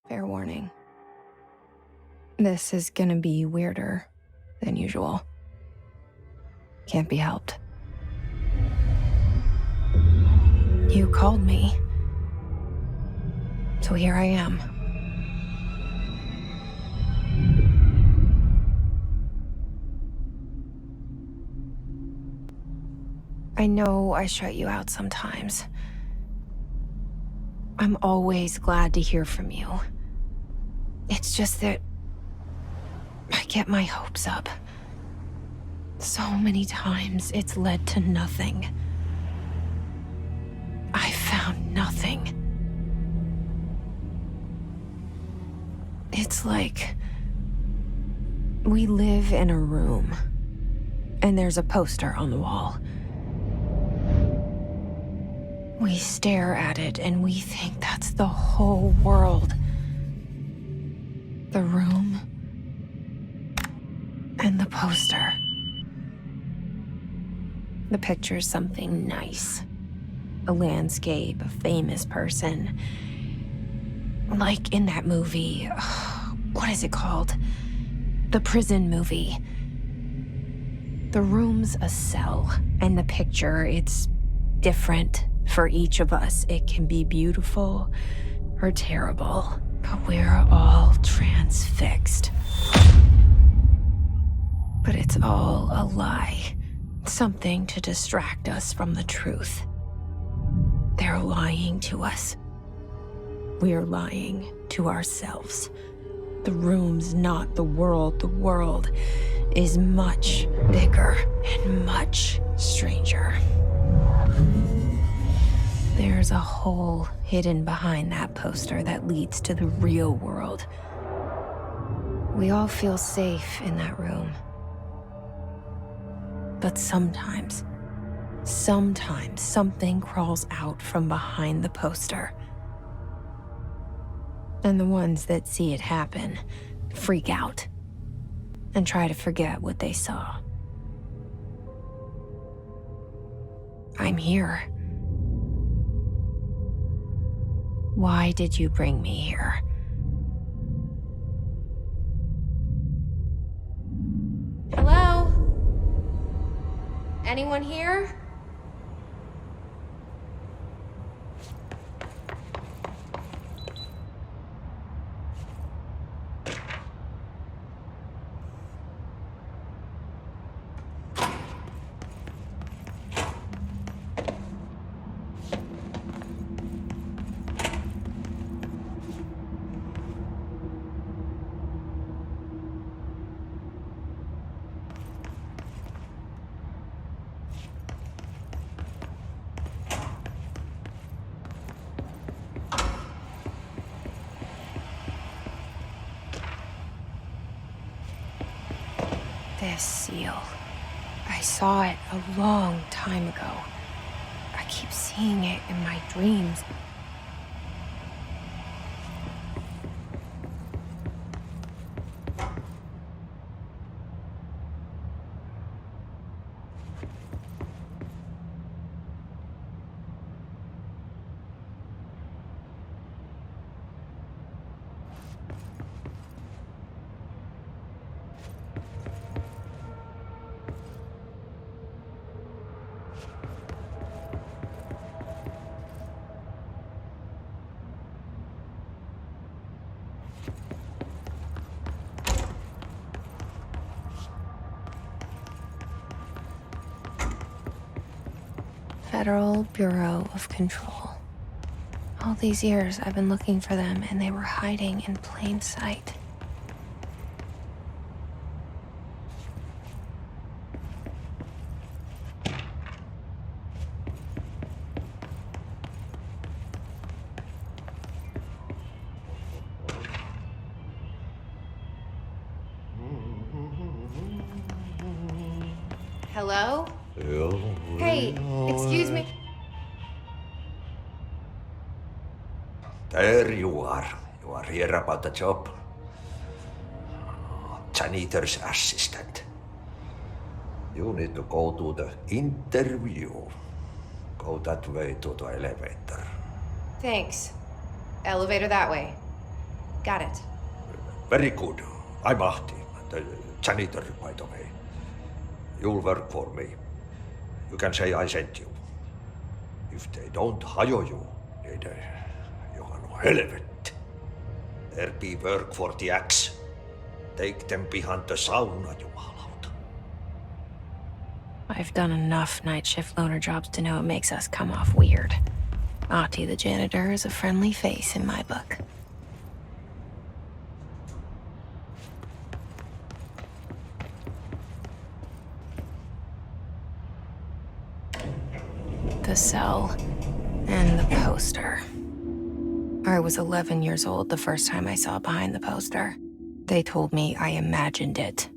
Fair warning. This is gonna be weirder than usual. Can't be helped. You called me. So here I am. I know I shut you out sometimes. I'm always glad to hear from you. It's just that I get my hopes up. So many times it's led to nothing. I found nothing. It's like we live in a room, and there's a poster on the wall. We stare at it and we think that's the whole world. The room and the poster. The picture's something nice. A landscape, a famous person. Like in that movie, what is it called? The prison movie. The room's a cell, and the picture, it's different for each of us. It can be beautiful or terrible, but we're all transfixed. But it's all a lie. Something to distract us from the truth. They're lying to us. We're lying to ourselves. The room's not the world. The world is much bigger and much stranger. There's a hole hidden behind that poster that leads to the real world. We all feel safe in that room. But sometimes something crawls out from behind the poster. And the ones that see it happen freak out and try to forget what they saw. I'm here. Why did you bring me here? Hello? Anyone here? This seal. I saw it a long time ago. I keep seeing it in my dreams. Federal Bureau of Control. All these years I've been looking for them, and they were hiding in plain sight. Hello? Hey, excuse me. There you are. You are here about the job. Janitor's assistant. You need to go to the interview. Go that way to the elevator. Thanks. Elevator that way. Got it. Very good. I'm Ahti, the janitor, by the way. You'll work for me. You can say I sent you. If they don't hire you, niin Johan helvet. There be work for the axe. Take them behind the sauna, jumalauta. I've done enough night shift loner jobs to know it makes us come off weird. Ahti the janitor is a friendly face in my book. The cell and the poster. I was 11 years old the first time I saw behind the poster. They told me I imagined it.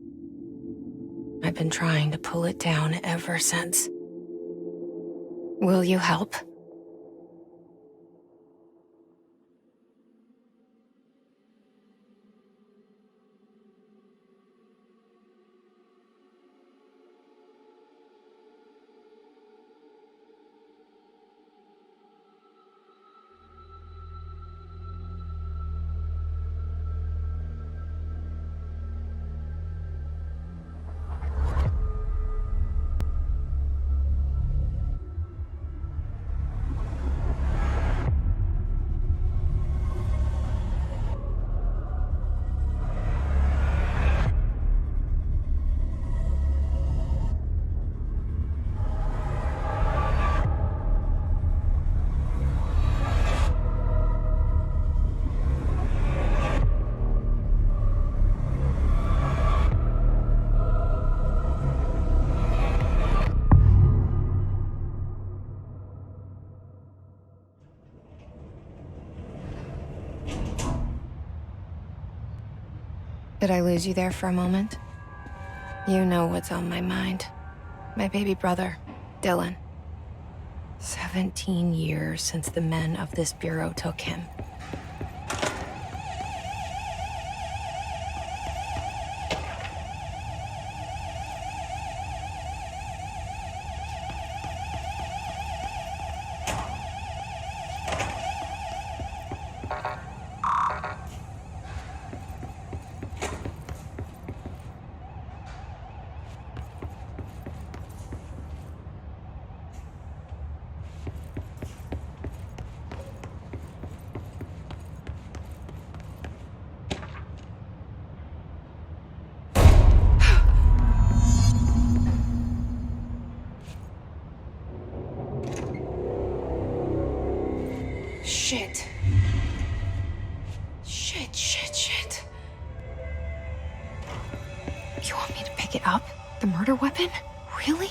I've been trying to pull it down ever since. Will you help? Did I lose you there for a moment? You know what's on my mind. My baby brother, Dylan. 17 years since the men of this bureau took him. Shit. Shit. You want me to pick it up? The murder weapon? Really?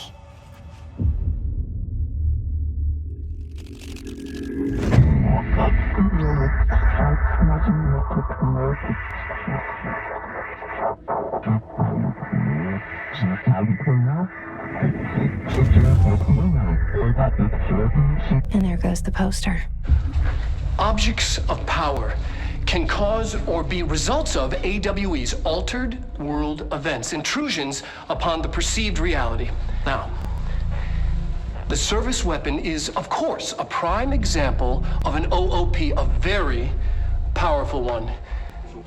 And there goes the poster. Objects of power can cause or be results of AWE's altered world events, intrusions upon the perceived reality. Now, the service weapon is, of course, a prime example of an OOP, a very powerful one,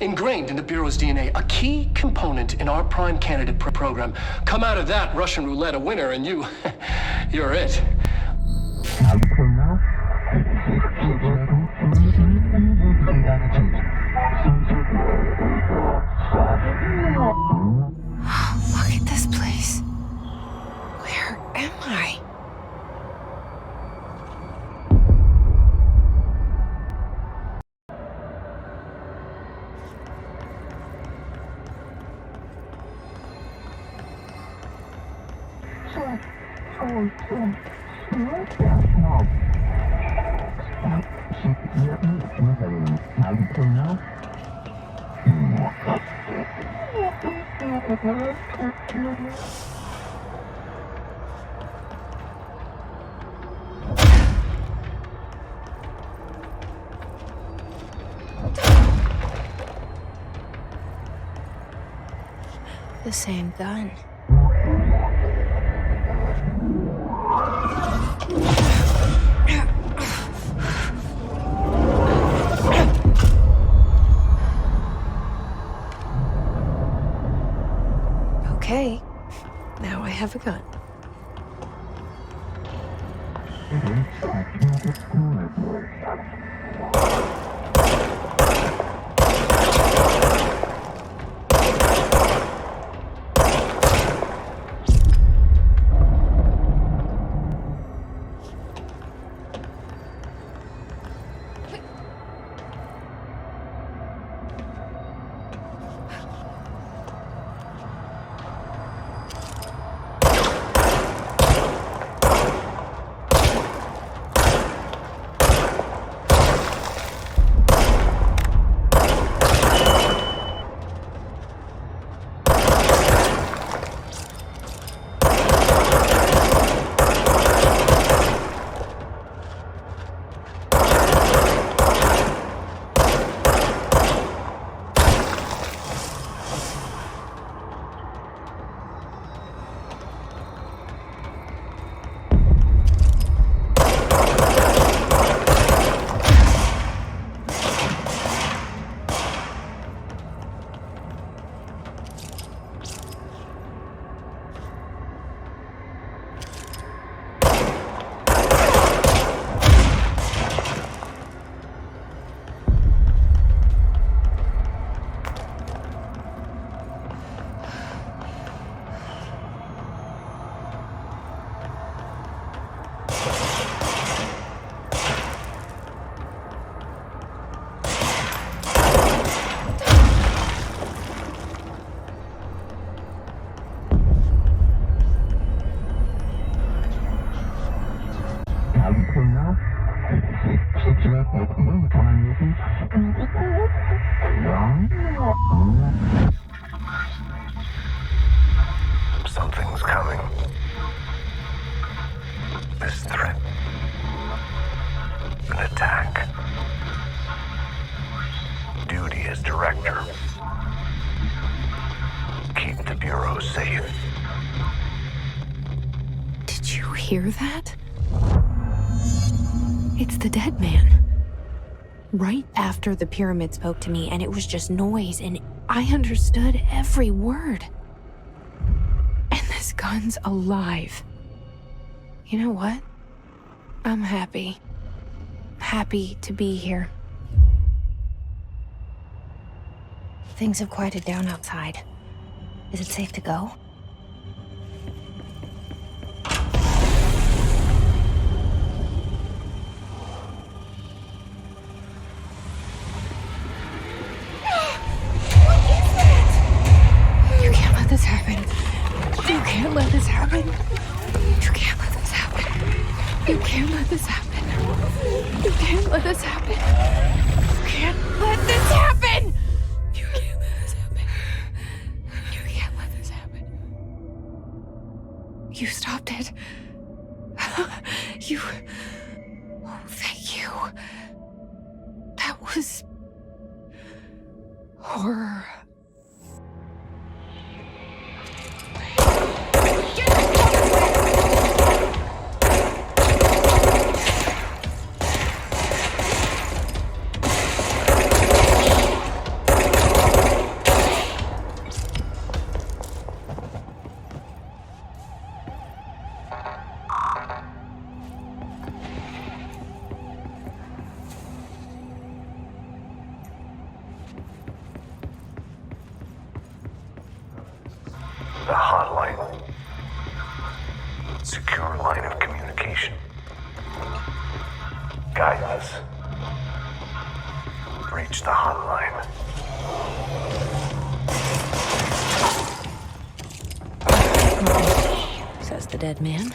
ingrained in the Bureau's DNA, a key component in our prime candidate program. Come out of that Russian roulette a winner and you're it. Look at this place. Where am I? The same gun. have a gun. Something's coming. This threat. An attack. Duty as director. Keep the Bureau safe. Did you hear that? It's the dead man. Right after the pyramid spoke to me, and it was just noise, and I understood every word. And this gun's alive. You know what? I'm happy. Happy to be here. Things have quieted down outside. Is it safe to go? This happen. You can't let this happen. You can't let this happen. You can't let this happen. You can't let this happen. You can't let this happen. You can't let this happen. You can't let this happen. You stopped it. You. Oh, thank you. That was horror. The hotline. Secure line of communication. Guide us. Reach the hotline. Says the dead man.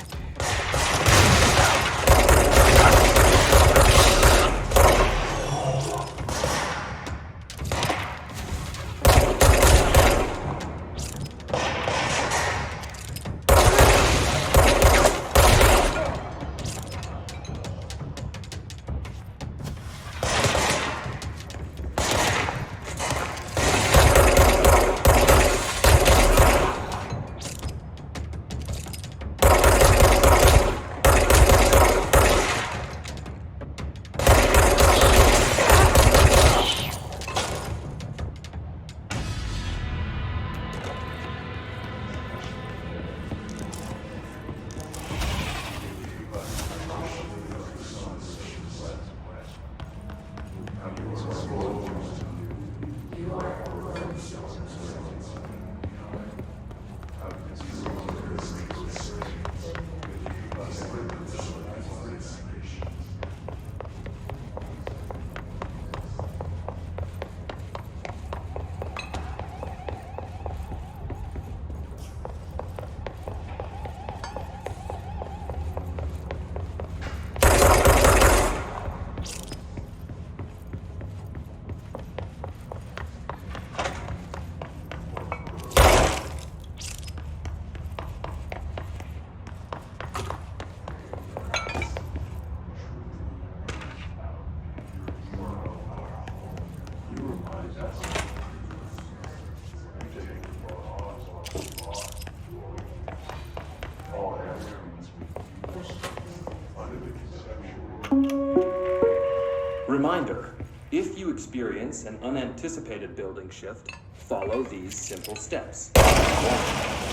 Reminder, if you experience an unanticipated building shift, follow these simple steps. 1.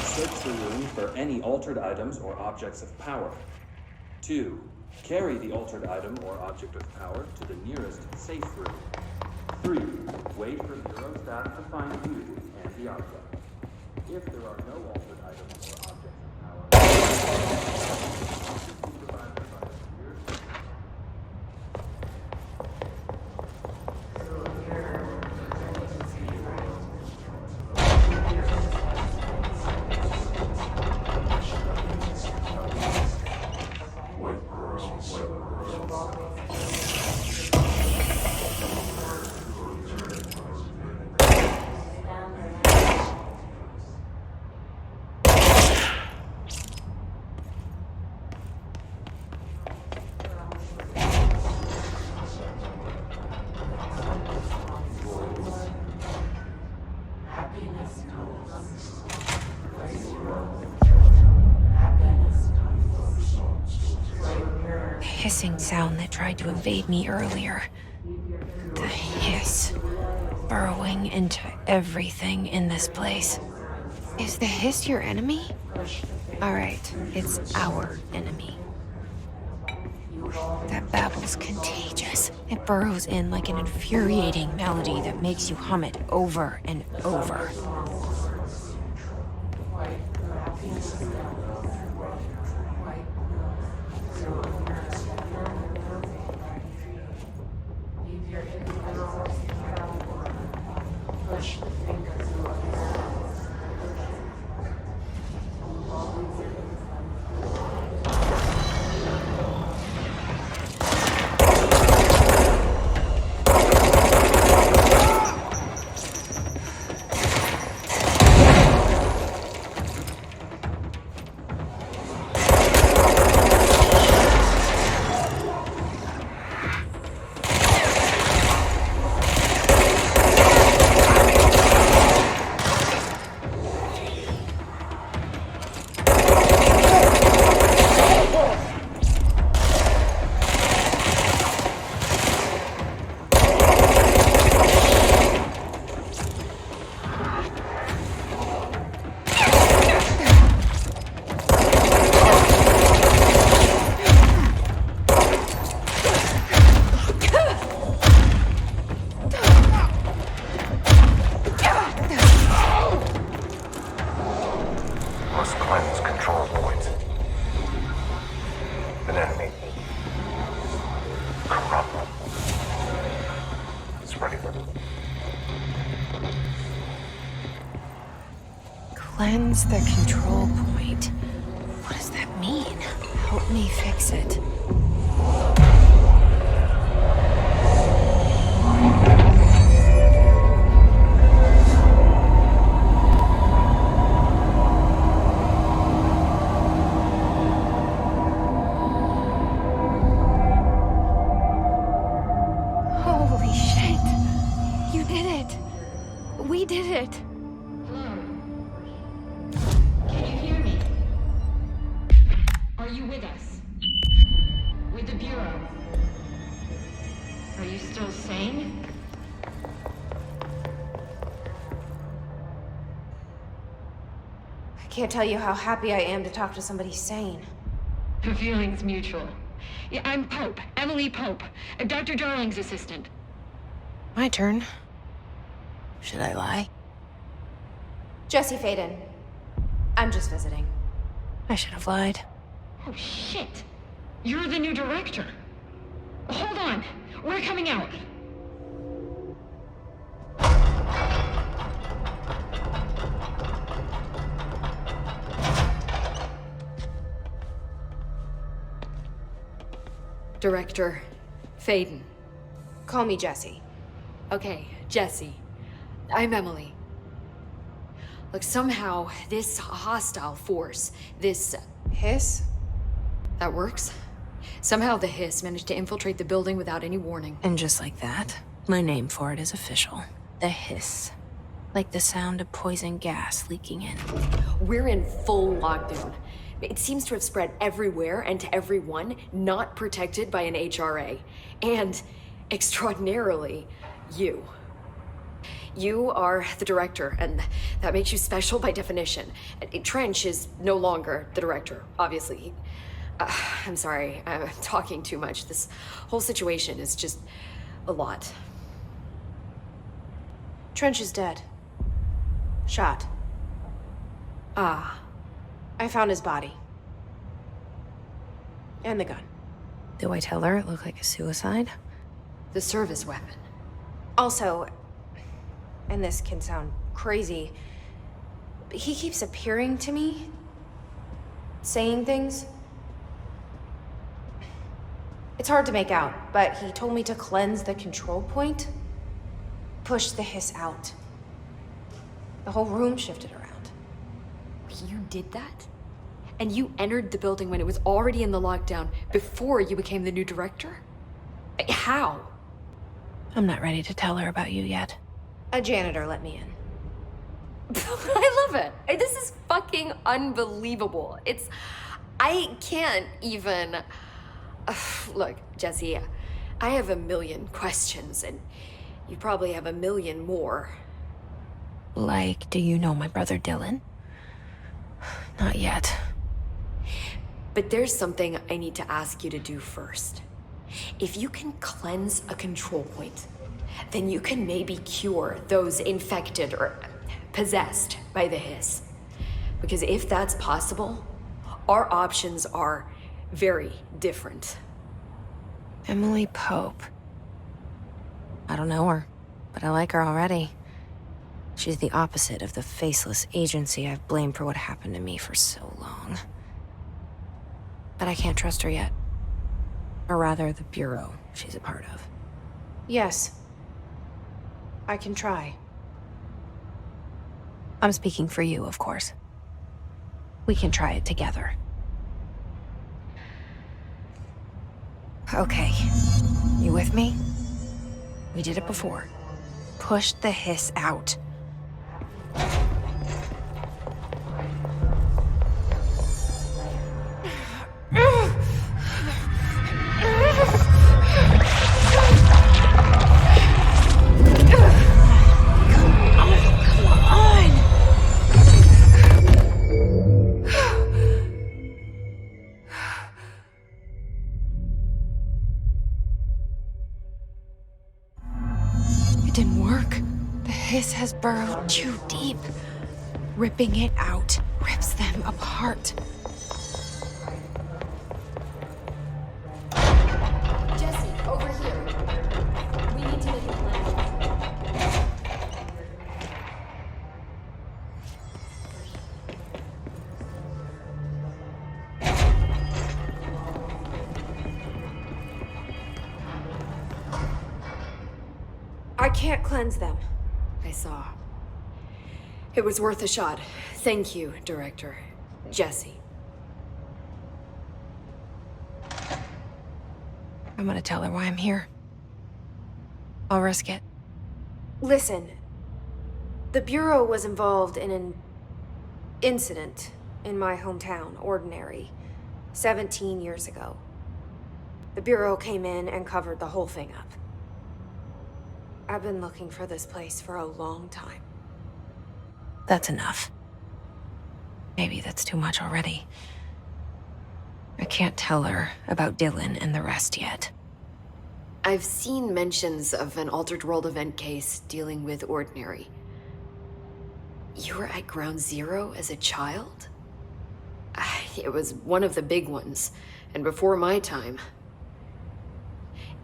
Search the room for any altered items or objects of power. 2. Carry the altered item or object of power to the nearest safe room. 3. Wait for Bureau staff to find you and the object. If there are no altered items or objects of power, hissing sound that tried to invade me earlier. The hiss, burrowing into everything in this place. Is the hiss your enemy? Alright, it's our enemy. That babble's contagious. It burrows in like an infuriating melody that makes you hum it over and over. Cleanse the control point. What does that mean? Help me fix it. Holy shit! You did it! We did it! I can't tell you how happy I am to talk to somebody sane. The feeling's mutual. Yeah, I'm Pope, Emily Pope, Dr. Darling's assistant. My turn. Should I lie? Jesse Fayden. I'm just visiting. I should have lied. Oh, shit. You're the new director. Hold on. We're coming out. Director Fayden. Call me Jesse. Okay, Jesse. I'm Emily. Look, somehow this hostile force, this Hiss? that works. Somehow the hiss managed to infiltrate the building without any warning. And just like that, my name for it is official. The hiss. Like the sound of poison gas leaking in. We're in full lockdown. It seems to have spread everywhere and to everyone not protected by an HRA. And, extraordinarily, you. You are the director, and that makes you special by definition. Trench is no longer the director, obviously. I'm sorry, I'm talking too much. This whole situation is just a lot. Trench is dead. Shot. Ah. I found his body. And the gun. Do I tell her it looked like a suicide? The service weapon. Also, and this can sound crazy, but he keeps appearing to me, saying things. It's hard to make out, but he told me to cleanse the control point, push the hiss out. The whole room shifted around. You did that? And you entered the building when it was already in the lockdown before you became the new director? How? I'm not ready to tell her about you yet. A janitor let me in. I love it. This is fucking unbelievable. I can't even... Look, Jesse, I have a million questions, and you probably have a million more. Like, do you know my brother Dylan? Not yet. But there's something I need to ask you to do first. If you can cleanse a control point, then you can maybe cure those infected or possessed by the hiss. Because if that's possible, our options are very different. Emily Pope. I don't know her, but I like her already. She's the opposite of the faceless agency I've blamed for what happened to me for so long. But I can't trust her yet. Or rather, the bureau she's a part of. Yes. I can try. I'm speaking for you, of course. We can try it together. Okay. You with me? We did it before. Push the hiss out. Has burrowed too deep. Ripping it out rips them apart. Jesse, over here. We need to make a plan. I can't cleanse them. I saw. It was worth a shot. Thank you, Director. Jesse. I'm gonna tell her why I'm here. I'll risk it. Listen. The Bureau was involved in an incident in my hometown, Ordinary, 17 years ago. The Bureau came in and covered the whole thing up. I've been looking for this place for a long time. That's enough. Maybe that's too much already. I can't tell her about Dylan and the rest yet. I've seen mentions of an Altered World event case dealing with Ordinary. You were at Ground Zero as a child? It was one of the big ones, and before my time.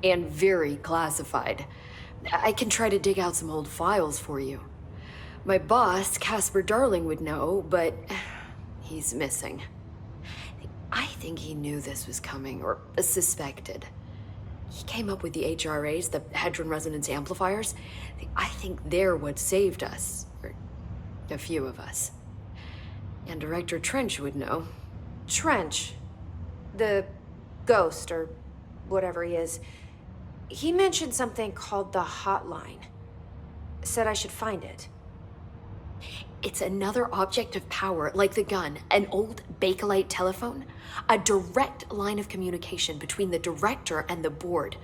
And very classified. I can try to dig out some old files for you. My boss, Casper Darling, would know, but he's missing. I think he knew this was coming, or suspected. He came up with the HRAs, the Hadron Resonance Amplifiers. I think they're what saved us, or a few of us. And Director Trench would know. Trench? The ghost, or whatever he is. He mentioned something called the hotline. said I should find it. It's another object of power, like the gun, an old Bakelite telephone, a direct line of communication between the director and the board.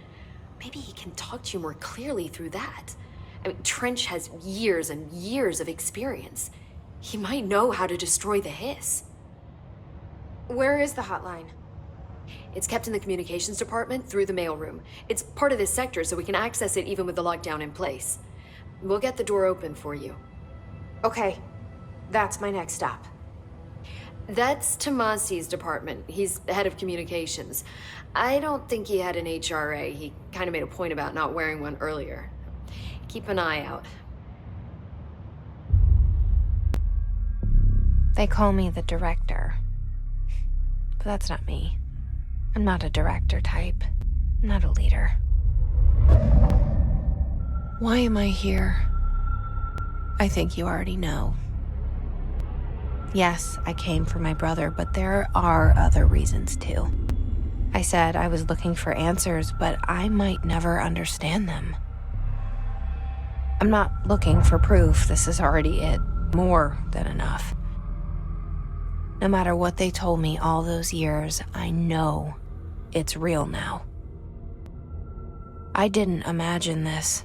Maybe he can talk to you more clearly through that. I mean, Trench has years and years of experience. He might know how to destroy the Hiss. Where is the hotline? It's kept in the communications department through the mailroom. It's part of this sector, so we can access it even with the lockdown in place. We'll get the door open for you. Okay, that's my next stop. That's Tomasi's department. He's the head of communications. I don't think he had an HRA. He kind of made a point about not wearing one earlier. Keep an eye out. They call me the director. But that's not me. I'm not a director type. I'm not a leader. Why am I here? I think you already know. Yes, I came for my brother, but there are other reasons too. I said I was looking for answers, but I might never understand them. I'm not looking for proof. This is already it. More than enough. No matter what they told me all those years, I know it's real now. I didn't imagine this.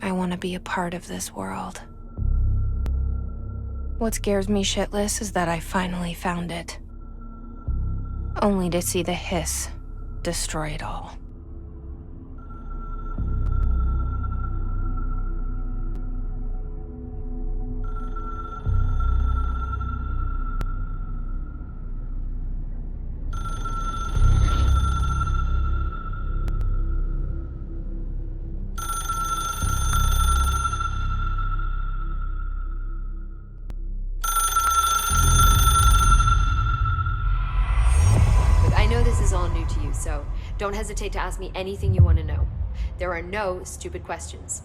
I want to be a part of this world. What scares me shitless is that I finally found it. Only to see the Hiss destroy it all. So don't hesitate to ask me anything you want to know. There are no stupid questions.